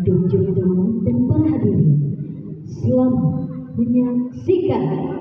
Jom dan para hadirin, selamat menyaksikan.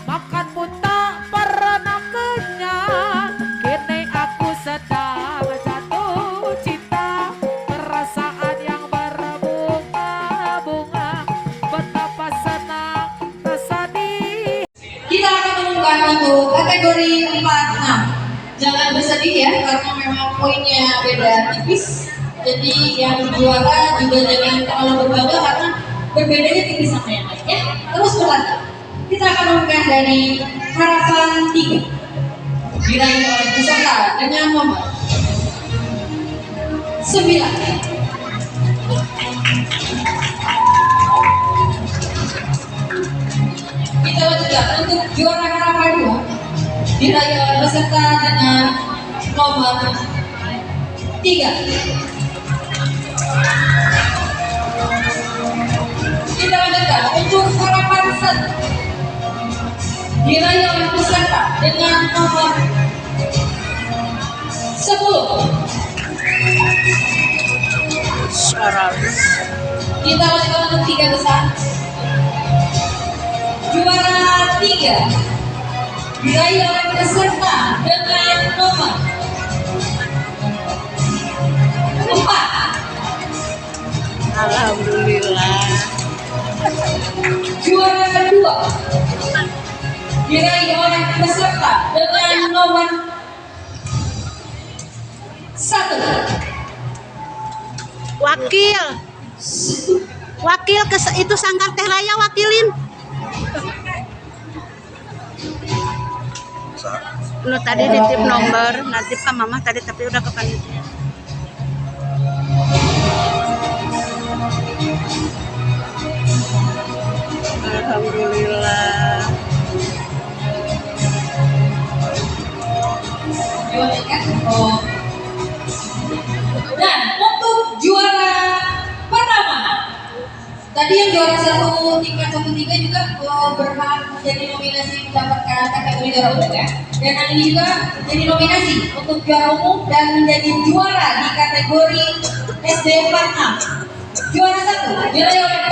Makan tak pernah kenyang, kini aku sedang jatuh cinta. Perasaan yang berbunga-bunga, betapa senang tersedih. Kita akan umumkan untuk kategori 46. Jangan bersedih ya, karena memang poinnya beda tipis. Jadi yang juara juga jangan terlalu berbangga karena berbedanya tipis sama yang lain ya. Terus berlanjut. Kita akan umumkan dari harapan 3 diraih oleh peserta dengan nomor 9. Kita lanjutkan untuk juara harapan 2 diraih oleh peserta dengan nomor 3. Kita lanjutkan untuk harapan 1 diraih oleh peserta dengan nomor 10. Kita lanjutkan untuk 3 besar. Juara 3 diraih oleh peserta dengan nomor 4. Alhamdulillah. Juara 2 diraih oleh peserta dengan nomor 1. Wakil itu Sanggar Teh Raya wakilin. Nu tadi ditip nomor, nanti ke mama tadi tapi udah ke panitia. Alhamdulillah. Dan untuk juara pertama, tadi yang juara tingkat 1-3 juga berhak menjadi nominasi mendapatkan kategori juara umum ya. Dan yang ini juga jadi nominasi untuk juara umum dan menjadi juara di kategori SD 46. Juara 1 diraih oleh